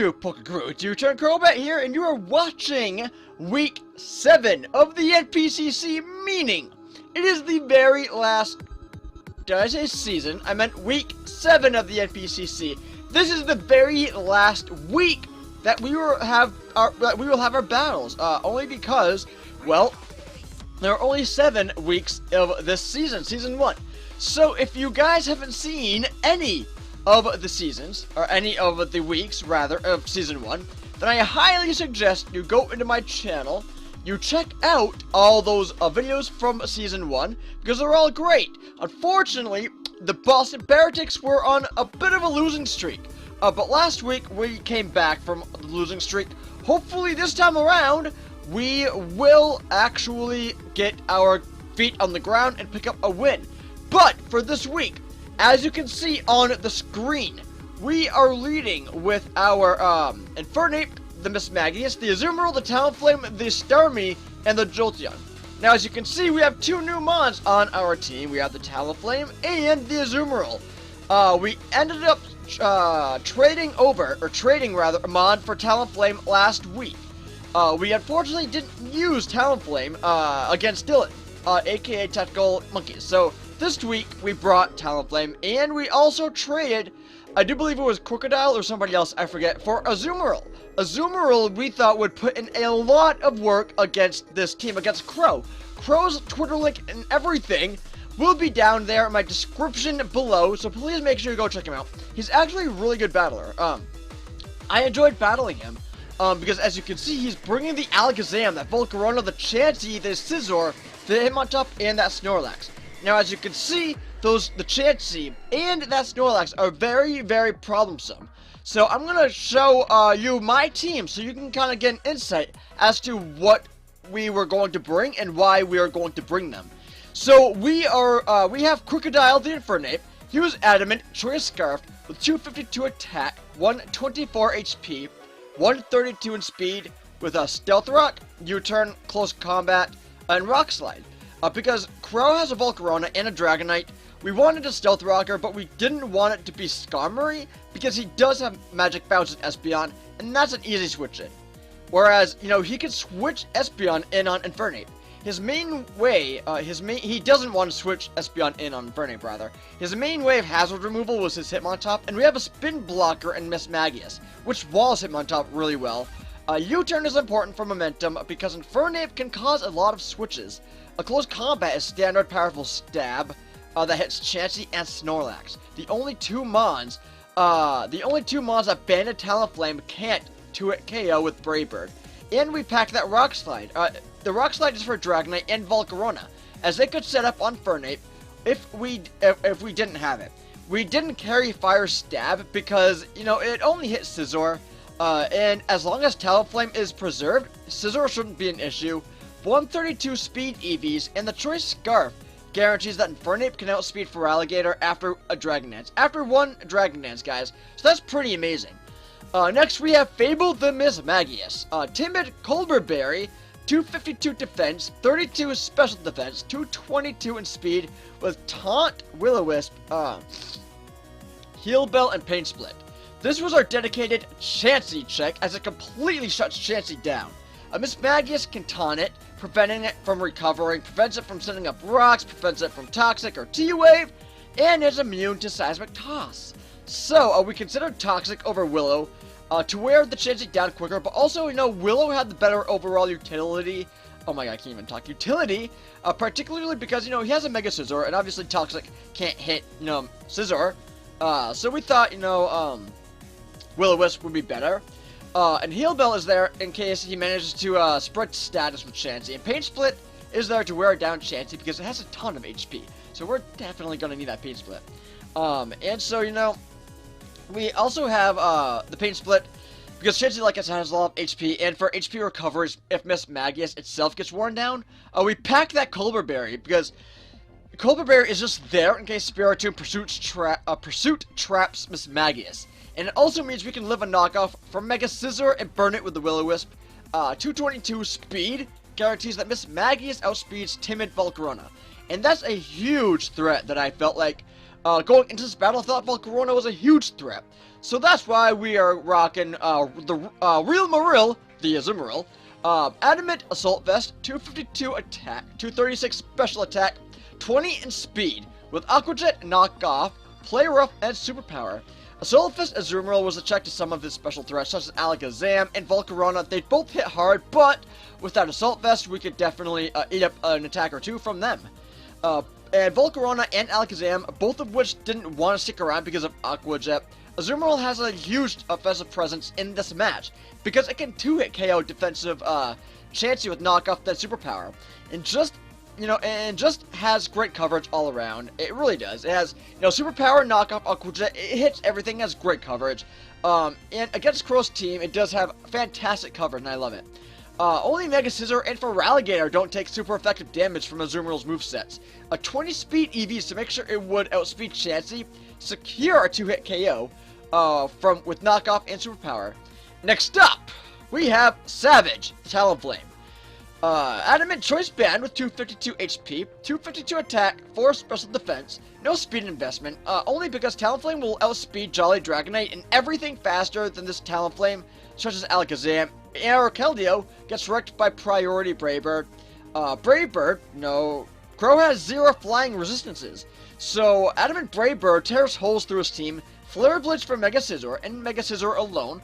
YouTube, Krow, it's UturnCrobat here, and you are watching Week 7 of the NPCC, meaning it is the very last, did I say season? I meant Week 7 of the NPCC. This is the very last week that we will have our battles, only because, well, there are only 7 weeks of this season, Season 1. So if you guys haven't seen any of the seasons, or any of the weeks, rather, of Season 1, then I highly suggest you go into my channel, you check out all those videos from Season 1, because they're all great. Unfortunately, the Boston Beartics were on a bit of a losing streak, but last week we came back from the losing streak. Hopefully this time around, we will actually get our feet on the ground and pick up a win. But for this week, as you can see on the screen, we are leading with our Infernape, the Mismagius, the Azumarill, the Talonflame, the Starmie, and the Jolteon. Now, as you can see, we have 2 new mons on our team. We have the Talonflame and the Azumarill. We ended up trading a mod for Talonflame last week. We unfortunately didn't use Talonflame against Dylan, aka Tactical Monkeys. So this week, we brought Talonflame, and we also traded, I do believe it was Crocodile or somebody else, I forget, for Azumarill. Azumarill, we thought, would put in a lot of work against this team, against Krow. Krow's Twitter link and everything will be down there in my description below, so please make sure you go check him out. He's actually a really good battler. I enjoyed battling him, because as you can see, he's bringing the Alakazam, that Volcarona, the Chansey, the Scizor, the Hitmontop, and that Snorlax. Now, as you can see, the Chansey and that Snorlax are very, very problemsome. So I'm going to show you my team so you can kind of get an insight as to what we were going to bring and why we are going to bring them. So we have Crocodile the Infernape. He was Adamant, Choice Scarf, with 252 attack, 124 HP, 132 in speed, with a Stealth Rock, U-Turn, Close Combat, and Rock Slide. Because Krow has a Volcarona and a Dragonite, we wanted a Stealth Rocker, but we didn't want it to be Skarmory, because he does have Magic Bounce and Espeon, and that's an easy switch in. Whereas, you know, he could switch Espeon in on Infernape. His main way, he doesn't want to switch Espeon in on Infernape, rather. His main way of hazard removal was his Hitmontop, and we have a Spin Blocker and Mismagius, which walls Hitmontop really well. U-Turn is important for momentum, because Infernape can cause a lot of switches. A Close Combat is standard powerful stab that hits Chansey and Snorlax. The only two mons that Banded Talonflame can't 2-hit KO with Brave Bird. And we packed that Rock Slide. The Rock Slide is for Dragonite and Volcarona, as they could set up on Infernape if we didn't have it. We didn't carry Fire Stab because, you know, it only hits Scizor, and as long as Talonflame is preserved, Scizor shouldn't be an issue. 132 speed EVs, and the Choice Scarf guarantees that Infernape can outspeed Feraligatr after a Dragon Dance. After one Dragon Dance, guys. So that's pretty amazing. Next, we have Fable the Mismagius. Timid Colberberry, 252 defense, 32 special defense, 222 in speed, with Taunt, Will-O-Wisp, Heal Bell, and Pain Split. This was our dedicated Chansey check, as it completely shuts Chansey down. A Mismagius can taunt it, preventing it from recovering, prevents it from sending up rocks, prevents it from Toxic or T-Wave, and is immune to Seismic Toss. So, we considered Toxic over Willow to wear the Chansey down quicker, but also, you know, Willow had the better overall utility. Oh my god, I can't even talk. Utility, particularly because, you know, he has a Mega Scizor, and obviously Toxic can't hit, you know, Scizor. So we thought, you know, Will-O-Wisp would be better. And Heal Bell is there in case he manages to spread status with Chansey. And Pain Split is there to wear down Chansey because it has a ton of HP. So we're definitely going to need that Pain Split. And so, you know, we also have the Pain Split because Chansey, like I said, has a lot of HP. And for HP recovery, if Mismagius itself gets worn down, we packed that Colberberry because Colberberry is just there in case Spiritomb Pursuit traps Mismagius. And it also means we can live a knockoff from Mega Scizor and burn it with the Will-O-Wisp. 222 speed, guarantees that Mismagius outspeeds timid Volcarona. And that's a huge threat that I felt like, going into this battle, I thought Volcarona was a huge threat. So that's why we are rocking the Real Marill, the Azumarill, Adamant Assault Vest, 252 attack, 236 special attack, 20 in speed, with Aqua Jet knockoff, Play Rough, and superpower. Assault Vest Azumarill was a check to some of his special threats, such as Alakazam and Volcarona. They both hit hard, but with that Assault Vest, we could definitely eat up an attack or two from them. And Volcarona and Alakazam, both of which didn't want to stick around because of Aqua Jet. Azumarill has a huge offensive presence in this match, because it can 2-hit KO defensive Chansey with knockoff that superpower. And just has great coverage all around. It really does. It has, superpower, knockoff, Aqua Jet. It hits everything, has great coverage. And against Krow's team, it does have fantastic coverage, and I love it. Only Mega Scizor and Feraligatr don't take super effective damage from Azumarill's movesets. A 20 speed EVs to make sure it would outspeed Chansey, secure a 2-hit KO with knockoff and superpower. Next up, we have Savage, the Talonflame. Adamant Choice Band with 252 HP, 252 attack, 4 special defense, no speed investment, only because Talonflame will outspeed Jolly Dragonite and everything faster than this Talonflame, such as Alakazam. Keldeo gets wrecked by Priority Braybird. Krow has 0 flying resistances, so Adamant Braybird tears holes through his team, Flare Blitz for Mega Scizor, and Mega Scizor alone,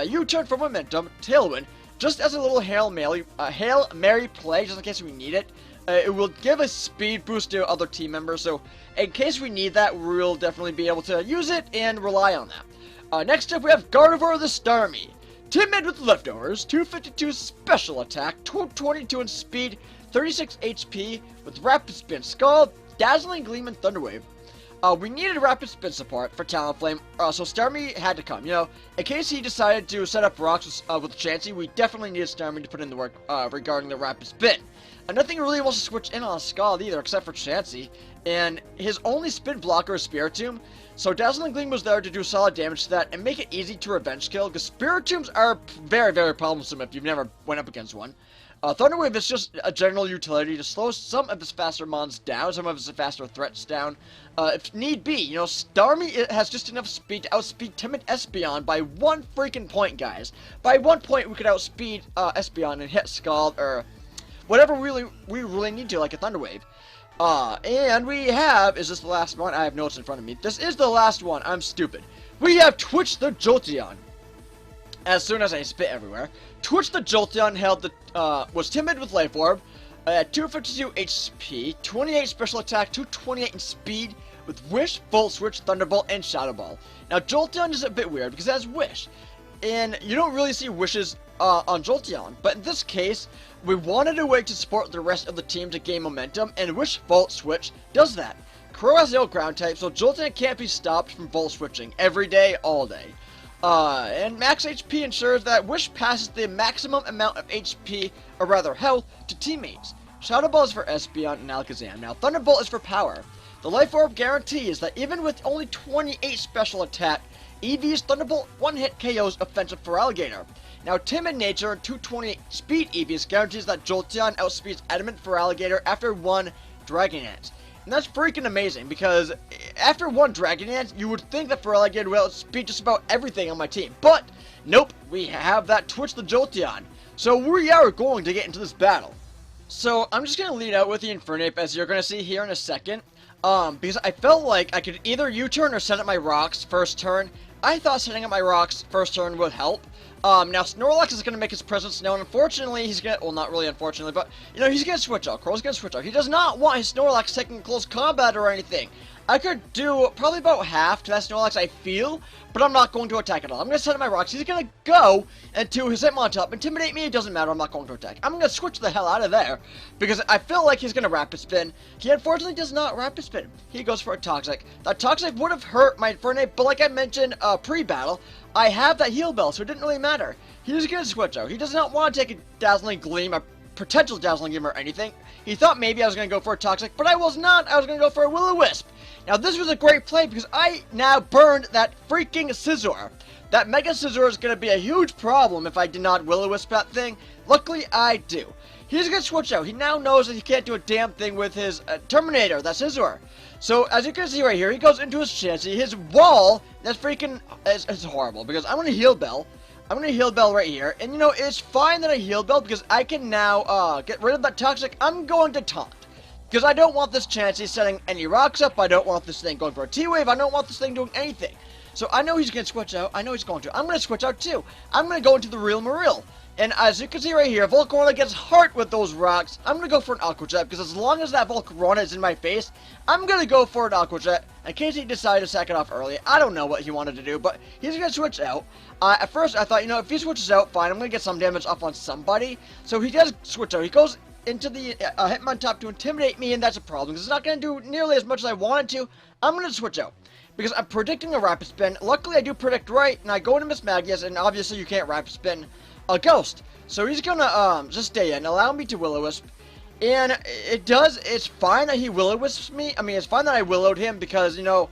U-turn for momentum, Tailwind, just as a little Hail Mary play, just in case we need it. It will give a speed boost to other team members, so in case we need that, we'll definitely be able to use it and rely on that. Next up, we have Gardevoir the Starmie. Timid with leftovers, 252 special attack, 222 in speed, 36 HP, with Rapid Spin, Scald, Dazzling Gleam, and Thunderwave. We needed Rapid Spin support for Talonflame, so Starmie had to come. In case he decided to set up rocks with Chansey, we definitely needed Starmie to put in the work regarding the Rapid Spin. Nothing really wants to switch in on Scald either, except for Chansey, and his only spin blocker is Spiritomb, so Dazzling Gleam was there to do solid damage to that and make it easy to revenge kill, because Spiritombs are very, very problemsome if you've never went up against one. Thunderwave is just a general utility to slow some of his faster mons down, some of his faster threats down, if need be. Starmie has just enough speed to outspeed timid Espeon by 1 freaking point, guys. By 1 point, we could outspeed Espeon and hit Scald, or whatever we really need to, like a Thunderwave. And we have, is this the last one? I have notes in front of me. This is the last one. I'm stupid. We have Twitch the Jolteon. As soon as I spit everywhere. Twitch the Jolteon was timid with Life Orb, at 252 HP, 28 special attack, 228 in speed, with Wish, Volt Switch, Thunderbolt, and Shadow Ball. Now Jolteon is a bit weird because it has Wish, and you don't really see Wishes on Jolteon, but in this case, we wanted a way to support the rest of the team to gain momentum, and Wish, Volt Switch does that. Krow has no ground type, so Jolteon can't be stopped from Volt Switching every day, all day. And max HP ensures that Wish passes the maximum amount of HP, or rather health, to teammates. Shadow Ball is for Espeon and Alakazam. Now Thunderbolt is for power. The Life Orb guarantees that even with only 28 special attack, EV's Thunderbolt 1-hit KOs offensive Feraligatr. Now timid nature and 228 speed EVs guarantees that Jolteon outspeeds Adamant Feraligatr after 1 Dragon Dance. And that's freaking amazing, because after 1 Dragon Dance, you would think that Feraligatr will outspeed just about everything on my team. But, nope, we have that Twitch the Jolteon. So we are going to get into this battle. So I'm just going to lead out with the Infernape, as you're going to see here in a second. Because I felt like I could either U-turn or set up my rocks first turn. I thought setting up my rocks first turn would help. Now Snorlax is going to make his presence known. Unfortunately, he's going to, well, not really unfortunately, but, he's going to switch out. Crow's going to switch out. He does not want his Snorlax taking close combat or anything. I could do probably about half to that Snorlax, I feel, but I'm not going to attack at all. I'm going to set up my rocks. He's going to go into his Hitmontop, intimidate me, it doesn't matter, I'm not going to attack. I'm going to switch the hell out of there, because I feel like he's going to Rapid Spin. He unfortunately does not Rapid Spin. He goes for a Toxic. That Toxic would have hurt my Infernape, but like I mentioned pre-battle, I have that Heal Bell, so it didn't really matter. He's going to switch out. He does not want to take a Dazzling Gleam, a potential Dazzling Gleam or anything. He thought maybe I was going to go for a Toxic, but I was not. I was going to go for a Will-O-Wisp. Now, this was a great play because I now burned that freaking Scizor. That Mega Scizor is going to be a huge problem if I did not Will-O-Wisp that thing. Luckily, I do. he's going to switch out. He now knows that he can't do a damn thing with his Terminator, that's Scizor. So, as you can see right here, he goes into his Chansey. His wall, that's freaking, is horrible, because I'm going to Heal Bell. I'm going to Heal Bell right here, and you know, it's fine that I Heal Bell, because I can now, get rid of that Toxic. I'm going to Taunt. Because I don't want this Chansey setting any rocks up, I don't want this thing going for a T-Wave, I don't want this thing doing anything. So I know he's going to switch out, I know he's going to. I'm going to switch out too. I'm going to go into the Real Marill. And as you can see right here, Volcarona gets hurt with those rocks. I'm going to go for an Aqua Jet, because as long as that Volcarona is in my face, I'm going to go for an Aqua Jet. In case he decided to sack it off early, I don't know what he wanted to do, but he's going to switch out. At first, I thought, you know, if he switches out, fine, I'm going to get some damage off on somebody. So he does switch out. He goes into the Hitmontop to intimidate me, and that's a problem, because it's not going to do nearly as much as I wanted to. I'm going to switch out, because I'm predicting a Rapid Spin. Luckily, I do predict right, and I go into Mismagius, and obviously you can't Rapid Spin a Ghost. So he's going to just stay in, allow me to Will-O-Wisp, and it's fine that he Will-O-Wisps me. I mean, it's fine that I Willowed him, because, you know,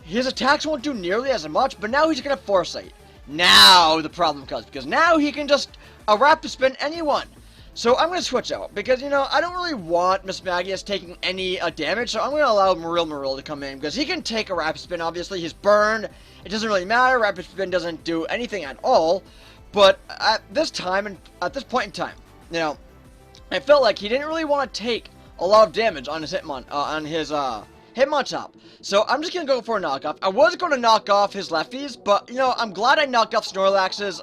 his attacks won't do nearly as much, but now he's going to Foresight. Now the problem comes, because now he can just Rapid Spin anyone. So I'm going to switch out, because, you know, I don't really want Mismagius taking any damage, so I'm going to allow Marill to come in, because he can take a Rapid Spin, obviously, he's burned, it doesn't really matter, Rapid Spin doesn't do anything at all, but at this time, and at this point in time, you know, I felt like he didn't really want to take a lot of damage on his Hitmontop, so I'm just going to go for a knockoff. I was going to knock off his lefties, but, you know, I'm glad I knocked off Snorlax's,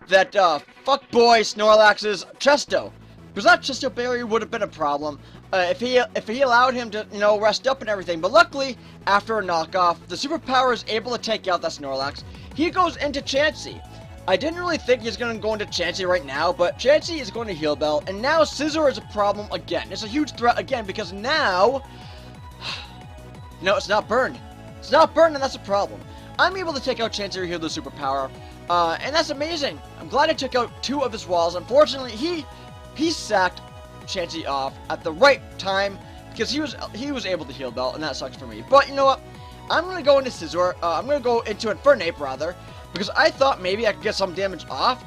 fuckboy Snorlax's Chesto. Because that Chesto Berry would have been a problem if he allowed him to, you know, rest up and everything. But luckily, after a knockoff, the superpower is able to take out that Snorlax. He goes into Chansey. I didn't really think he's going to go into Chansey right now, but Chansey is going to Heal Bell. And now Scizor is a problem again. It's a huge threat again, because now... no, it's not burned. It's not burned, and that's a problem. I'm able to take out Chansey or heal the superpower. And that's amazing. I'm glad I took out 2 of his walls. Unfortunately, he sacked Chansey off at the right time, because he was able to Heal Bell, and that sucks for me. But you know what? I'm going to go into Scizor. I'm going to go into Infernape, rather, because I thought maybe I could get some damage off.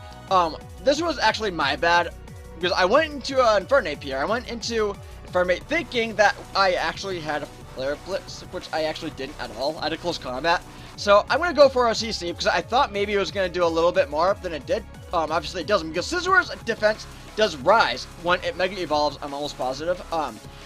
This was actually my bad, because I went into Infernape here. I went into Infernape thinking that I actually had a Flare Blitz, which I actually didn't at all. I had a close combat. So I'm going to go for a CC, because I thought maybe it was going to do a little bit more than it did. Obviously it doesn't, because Scizor's defense does rise when it Mega Evolves, I'm almost positive.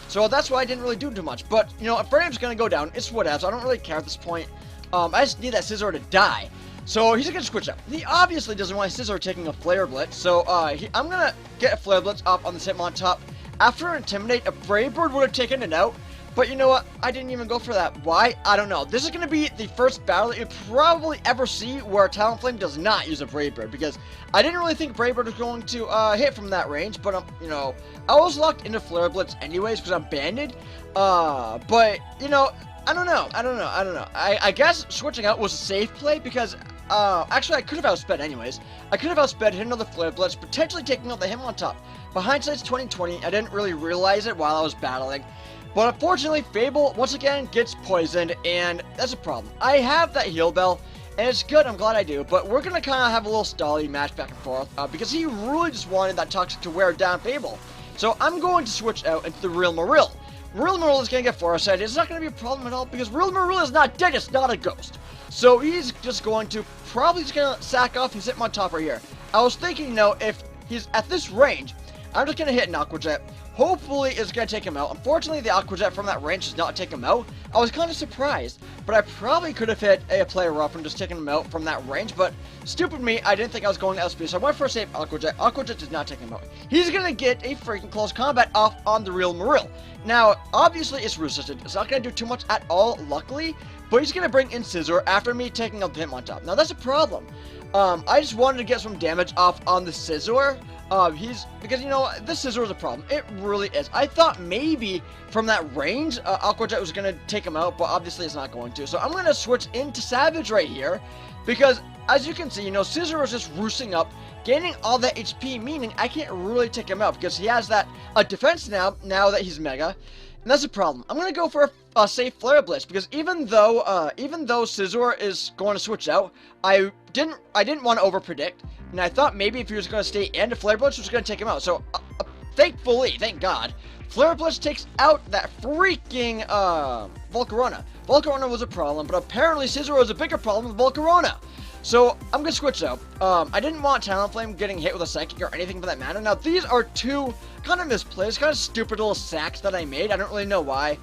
So that's why I didn't really do too much. But, you know, Infernape's going to go down. It's whatever, so I don't really care at this point. I just need that Scizor to die. So he's going to switch up. He obviously doesn't want Scizor taking a Flare Blitz. So I'm going to get a Flare Blitz off on the Hitmontop. After Intimidate, a Brave Bird would have taken it out. But you know what? I didn't even go for that. Why? I don't know. This is going to be the first battle that you probably ever see where Talonflame does not use a Brave Bird, because I didn't really think Brave Bird was going to hit from that range, but you know, I was locked into Flare Blitz anyways because I'm banded. But you know, I don't know. I guess switching out was a safe play, because actually I could have outsped anyways. I could have outsped, hit another Flare Blitz, potentially taking out the Hitmontop. But hindsight's 2020. I didn't really realize it while I was battling. But unfortunately, Fable, once again, gets poisoned, and that's a problem. I have that Heal Bell, and it's good, I'm glad I do, but we're going to kind of have a little stally match back and forth, because he really just wanted that Toxic to wear down Fable. So I'm going to switch out into the Real Marill. Real Marill is going to get Foresight. It's not going to be a problem at all, because Real Marill is not dead, it's not a ghost. So he's just going to, probably just going to sack off his Hitmontop right here. I was thinking, you know, if he's at this range, I'm just going to hit an Aqua Jet. Hopefully it's going to take him out. Unfortunately, the Aqua Jet from that range does not take him out. I was kind of surprised, but I probably could have hit a player rough and just taken him out from that range, but stupid me, I didn't think I was going to outspeed, so I went for a safe Aqua Jet. Aqua Jet did not take him out. He's going to get a freaking close combat off on the Real Marill. Now, obviously it's resisted. It's not going to do too much at all, luckily, but he's going to bring in Scizor after me taking out the Hitmontop. Now, that's a problem. I just wanted to get some damage off on the Scizor. Because, you know, this Scizor is a problem. It really is. I thought maybe from that range, Aqua Jet was going to take him out, but obviously it's not going to. So I'm going to switch into Savage right here, because as you can see, you know, Scizor is just roosting up, gaining all that HP, meaning I can't really take him out, because he has that defense now that he's Mega. And that's a problem. I'm going to go for a safe Flare Blitz, because even though Scizor is going to switch out, I didn't want to overpredict, and I thought maybe if he was going to stay in, the Flare Blitz was going to take him out. So thankfully, thank God, Flare Blitz takes out that freaking, Volcarona. Volcarona was a problem, but apparently Scizor was a bigger problem with Volcarona. So, I'm gonna switch out. I didn't want Talonflame getting hit with a Psychic or anything for that matter. Now, these are two kind of misplaced, kind of stupid little sacks that I made. I don't really know why.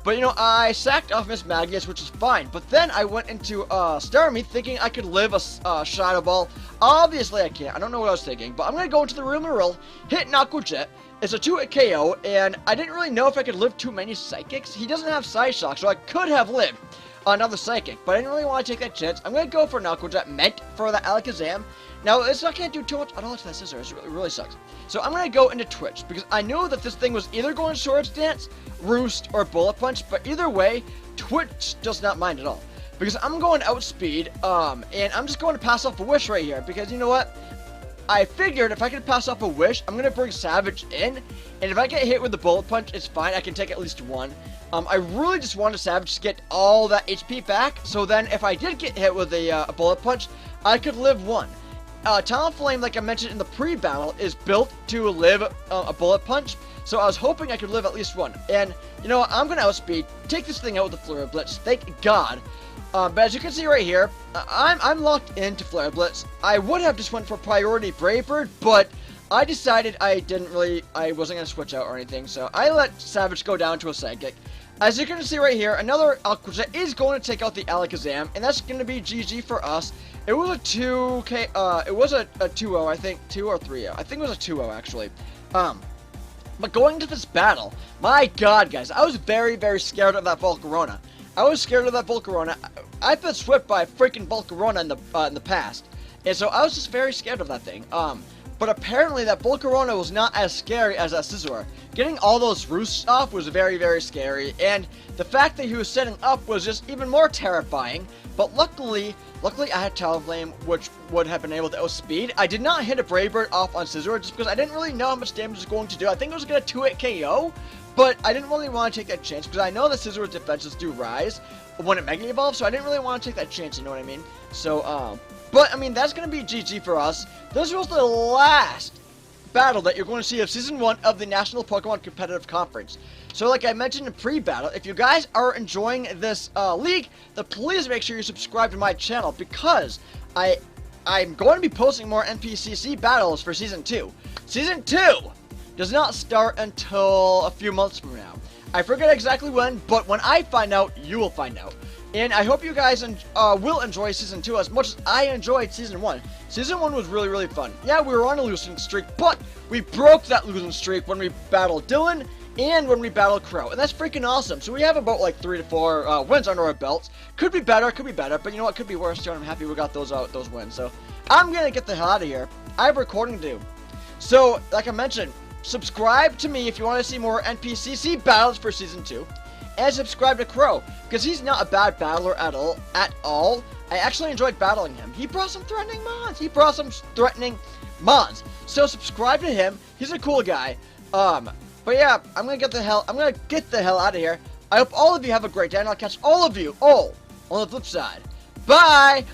But, you know, I sacked off Mismagius, which is fine. But then I went into Starmie thinking I could live a Shadow Ball. Obviously, I can't. I don't know what I was thinking. But I'm going to go into the Azumarill, hit Aqua Jet. It's a 2-hit KO, and I didn't really know if I could live too many Psychics. He doesn't have Side Shock, so I could have lived another Psychic. But I didn't really want to take that chance. I'm going to go for an Aqua Jet meant for the Alakazam. Now, it's not going to do too much at all to that Scizor. It really sucks. So I'm going to go into Twitch, because I knew that this thing was either going to Swords Dance, Roost, or Bullet Punch, but either way, Twitch does not mind at all. Because I'm going Outspeed, and I'm just going to pass off a Wish right here, because you know what? I figured if I could pass off a Wish, I'm going to bring Savage in, and if I get hit with the Bullet Punch, it's fine. I can take at least one. I really just wanted Savage to get all that HP back, so then if I did get hit with a Bullet Punch, I could live one. Talonflame, like I mentioned in the pre-battle, is built to live a Bullet Punch, so I was hoping I could live at least one. And, you know what, I'm going to Outspeed, take this thing out with the Flare Blitz, thank God. But as you can see right here, I'm locked into Flare Blitz. I would have just went for Priority Brave Bird, but I decided I wasn't going to switch out or anything, so I let Savage go down to a Psychic. As you can see right here, another Aqua Jet is going to take out the Alakazam, and that's going to be GG for us. It was a 2K, it was a 2-0, I think, 2 or 3-0. I think it was a 2-0, actually. But going into this battle, my God, guys, I was very, very scared of that Volcarona. I was scared of that Volcarona. I've been swept by a freaking Volcarona in the past, and so I was just very scared of that thing. But apparently that Volcarona was not as scary as that Scizor. Getting all those roosts off was very, very scary, and the fact that he was setting up was just even more terrifying. But luckily I had Talonflame, which would have been able to outspeed. I did not hit a Brave Bird off on Scizor just because I didn't really know how much damage it was going to do. I think it was going to 2-hit KO, but I didn't really want to take that chance because I know that Scizor's defenses do rise when it Mega Evolves, so I didn't really want to take that chance, you know what I mean? So, but, I mean, that's going to be GG for us. This was the last battle that you're going to see of Season 1 of the National Pokemon Competitive Conference. So, like I mentioned in pre-battle, if you guys are enjoying this league, then please make sure you subscribe to my channel, because I'm going to be posting more NPCC battles for Season 2. Season 2 does not start until a few months from now. I forget exactly when, but when I find out, you will find out. And I hope you guys will enjoy Season 2 as much as I enjoyed Season 1. Season 1 was really, really fun. Yeah, we were on a losing streak, but we broke that losing streak when we battled Dylan and when we battled Krow. And that's freaking awesome. So we have about like 3 to 4 wins under our belts. Could be better, but you know what? Could be worse too. I'm happy we got those wins. So I'm going to get the hell out of here. I have recording to do. So, like I mentioned, subscribe to me if you want to see more NPCC battles for Season 2. And subscribe to Krow, because he's not a bad battler at all. I actually enjoyed battling him. He brought some threatening mons. So subscribe to him. He's a cool guy. But yeah, I'm gonna get the hell out of here. I hope all of you have a great day, and I'll catch all of you all on the flip side. Bye.